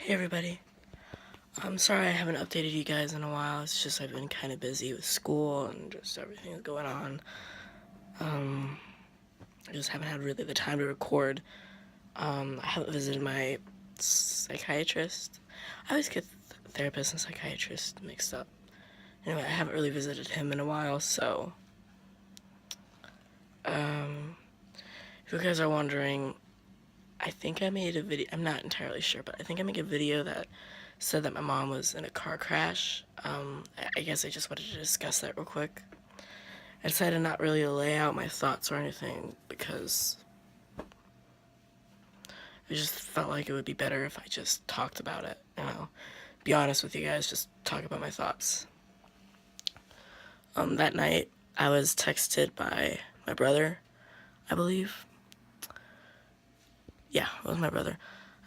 Hey everybody. I'm sorry I haven't updated you guys in a while. It's just I've been kind of busy with school and just everything that's going on. I just haven't had really the time to record. I haven't visited my psychiatrist. I always get therapist and psychiatrist mixed up. Anyway, I haven't really visited him in a while, so if you guys are wondering, I think I made a video. I'm not entirely sure, but I think I made a video that said that my mom was in a car crash. I guess I just wanted to discuss that real quick. I decided not really to lay out my thoughts or anything because I just felt like it would be better if I just talked about it, be honest with you guys, just talk about my thoughts. That night, I was texted by my brother, I believe. Yeah, it was my brother.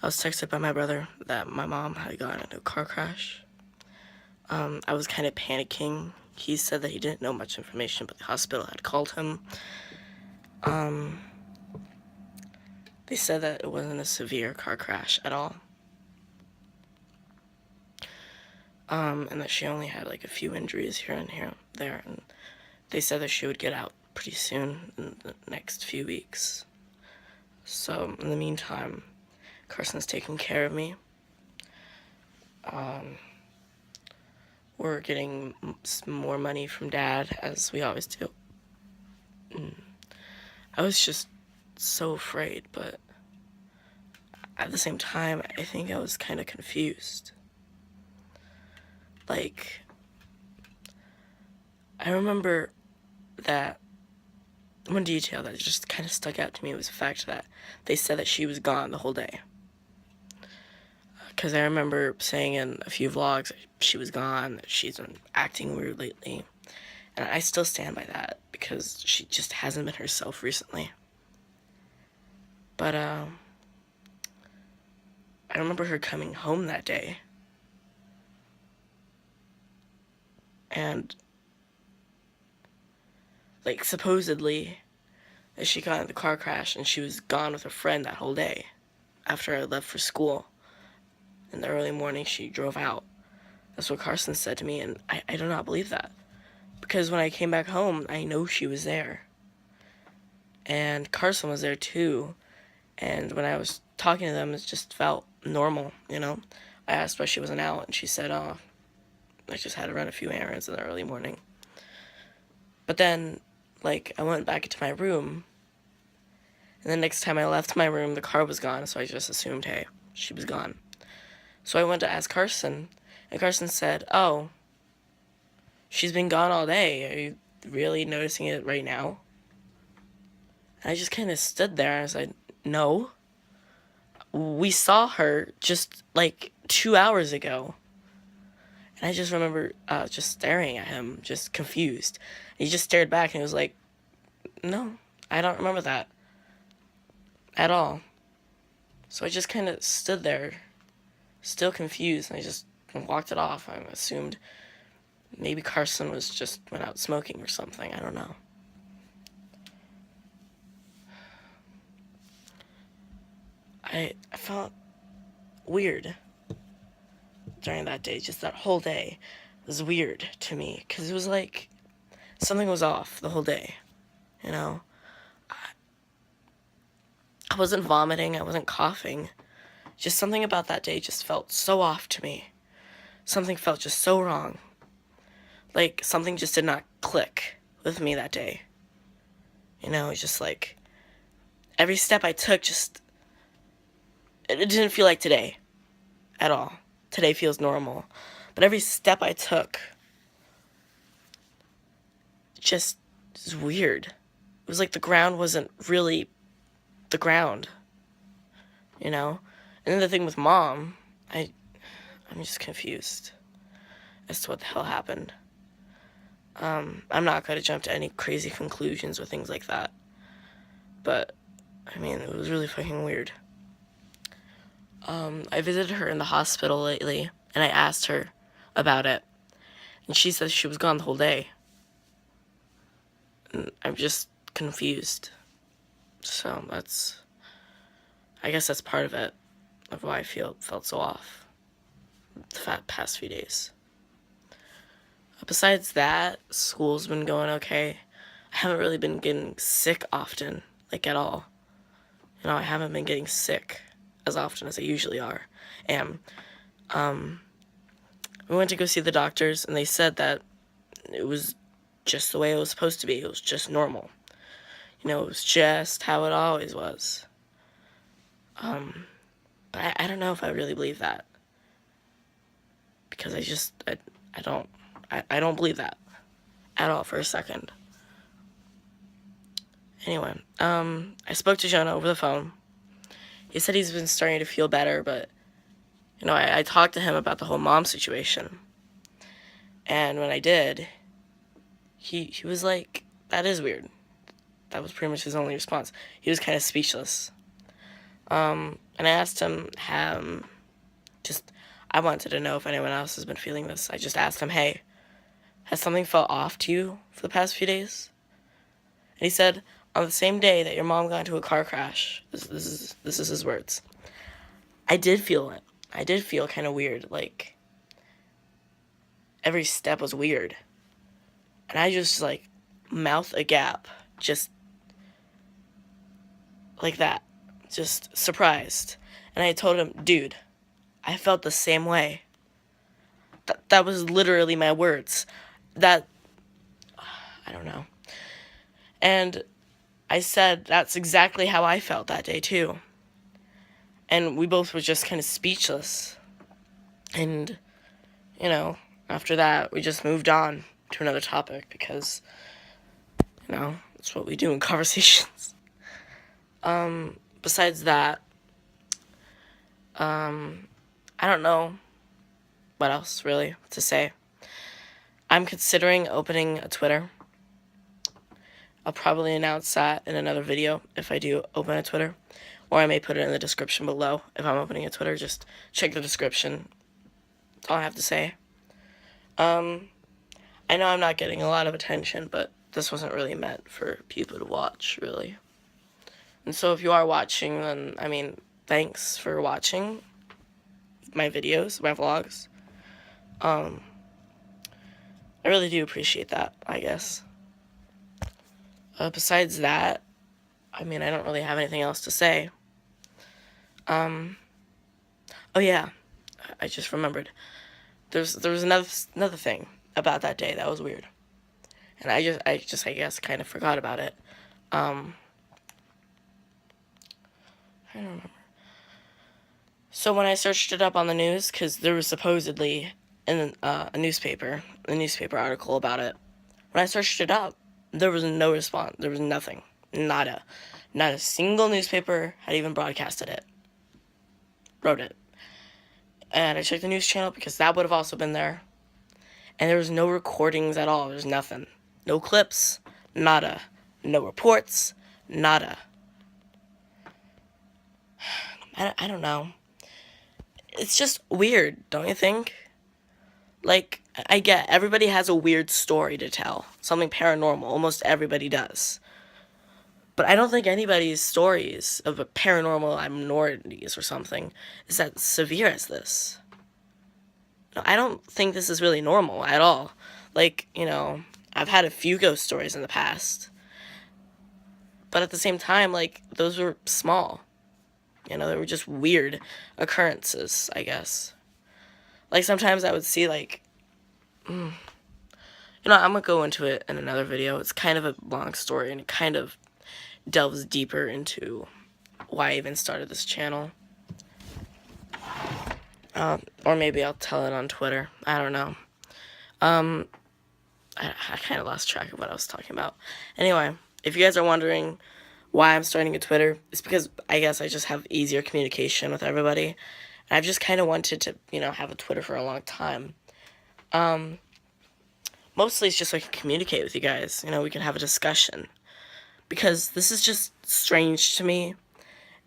I was texted by my brother that my mom had gotten into a car crash. I was kind of panicking. He said that he didn't know much information, but the hospital had called him. They said that it wasn't a severe car crash at all. And that she only had like a few injuries here and there. And they said that she would get out pretty soon in the next few weeks. So in the meantime, Carson's taking care of me. We're getting more money from Dad, as we always do. I was just so afraid, but at the same time, I think I was kind of confused. Like, I remember that one detail that just kind of stuck out to me was the fact that they said that she was gone the whole day. Because I remember saying in a few vlogs that she was gone, that she's been acting weird lately. And I still stand by that because she just hasn't been herself recently. But I remember her coming home that day. And like supposedly she got in the car crash and she was gone with a friend that whole day. After I left for school in the early morning, she drove out. That's what Carson said to me, and I do not believe that. Because when I came back home, I know she was there. And Carson was there too. And when I was talking to them, it just felt normal, I asked why she wasn't out, and she said, oh, I just had to run a few errands in the early morning. But then, I went back into my room, and the next time I left my room, the car was gone, so I just assumed, hey, she was gone. So I went to ask Carson, and Carson said, oh, she's been gone all day. Are you really noticing it right now? And I just kind of stood there and I said, no. We saw her just 2 hours ago. And I just remember just staring at him, just confused. And he just stared back and he was like, no, I don't remember that at all. So I just kind of stood there, still confused, and I just walked it off. I assumed maybe Carson went out smoking or something. I don't know. I felt weird during that day. Just that whole day was weird to me because it was like something was off the whole day. I wasn't vomiting. I wasn't coughing. Just something about that day just felt so off to me. Something felt just so wrong. Like something just did not click with me that day. It's just every step I took it didn't feel like today at all. Today feels normal. But every step I took just is weird. It was like the ground wasn't really the ground. And then the thing with Mom, I'm just confused as to what the hell happened. I'm not going to jump to any crazy conclusions or things like that. But, it was really fucking weird. I visited her in the hospital lately, and I asked her about it. And she said she was gone the whole day. And I'm just confused. So I guess that's part of it, of why I felt so off. the past few days. Besides that, school's been going okay. I haven't really been getting sick often, like at all. I haven't been getting sick as often as I usually am. We went to go see the doctors, and they said that it was just the way it was supposed to be. It was just normal. It was just how it always was. But I don't know if I really believe that. Because I don't believe that at all for a second. Anyway, I spoke to Jonah over the phone. He said he's been starting to feel better, but, I talked to him about the whole mom situation. And when I did, he was like, that is weird. That was pretty much his only response. He was kind of speechless. And I asked him, I wanted to know if anyone else has been feeling this. I just asked him, hey, has something felt off to you for the past few days? And he said, on the same day that your mom got into a car crash, this is his words, I did feel it. I did feel kind of weird, like, every step was weird. And I just, like, mouth agape, just like that, just surprised. And I told him, dude, I felt the same way. That was literally my words. I don't know. And I said that's exactly how I felt that day too. And we both were just kind of speechless. And, after that, we just moved on to another topic because, that's what we do in conversations. Besides that, I don't know what else really to say. I'm considering opening a Twitter. I'll probably announce that in another video if I do open a Twitter. Or I may put it in the description below if I'm opening a Twitter. Just check the description. That's all I have to say. I know I'm not getting a lot of attention, but this wasn't really meant for people to watch, really. And so if you are watching, then, thanks for watching my videos, my vlogs. I really do appreciate that, I guess. Besides that, I don't really have anything else to say. Oh yeah, I just remembered. There was another thing about that day that was weird. And I guess, kind of forgot about it. I don't remember. So when I searched it up on the news, because there was supposedly a newspaper article about it. When I searched it up, there was no response. There was nothing. Nada. Not a single newspaper had even broadcasted it. Wrote it. And I checked the news channel because that would have also been there. And there was no recordings at all. There's nothing. No clips. Nada. No reports. Nada. I don't know. It's just weird, don't you think? Like, I get everybody has a weird story to tell. Something paranormal. Almost everybody does. But I don't think anybody's stories of paranormal abnormalities or something is that severe as this. No, I don't think this is really normal at all. Like, I've had a few ghost stories in the past. But at the same time, like, those were small. They were just weird occurrences, I guess. Like, sometimes I would see, like, I'm going to go into it in another video. It's kind of a long story, and it kind of delves deeper into why I even started this channel. Or maybe I'll tell it on Twitter. I don't know. I kind of lost track of what I was talking about. Anyway, if you guys are wondering why I'm starting a Twitter, it's because I guess I just have easier communication with everybody. And I've just kind of wanted to, have a Twitter for a long time. Mostly it's just so I can communicate with you guys. We can have a discussion. Because this is just strange to me.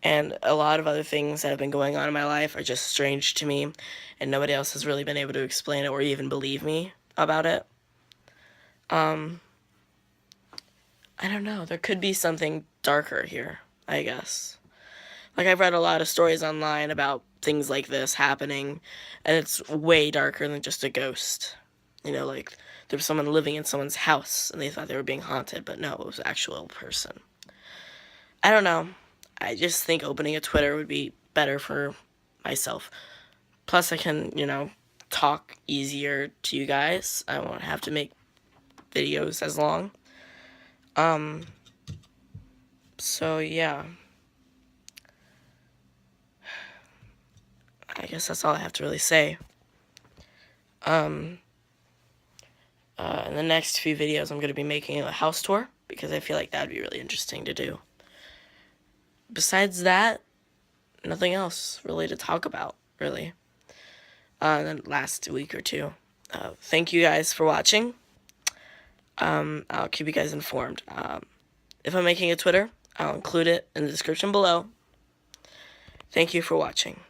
And a lot of other things that have been going on in my life are just strange to me. And nobody else has really been able to explain it or even believe me about it. I don't know. There could be something darker here, I guess. Like, I've read a lot of stories online about things like this happening, and it's way darker than just a ghost. You know, like, there was someone living in someone's house, and they thought they were being haunted, but no, it was an actual person. I don't know. I just think opening a Twitter would be better for myself. Plus, I can, talk easier to you guys. I won't have to make videos as long. So yeah. I guess that's all I have to really say. In the next few videos, I'm going to be making a house tour, because I feel like that would be really interesting to do. Besides that, nothing else really to talk about, really. The last week or two. Thank you guys for watching. I'll keep you guys informed. If I'm making a Twitter, I'll include it in the description below. Thank you for watching.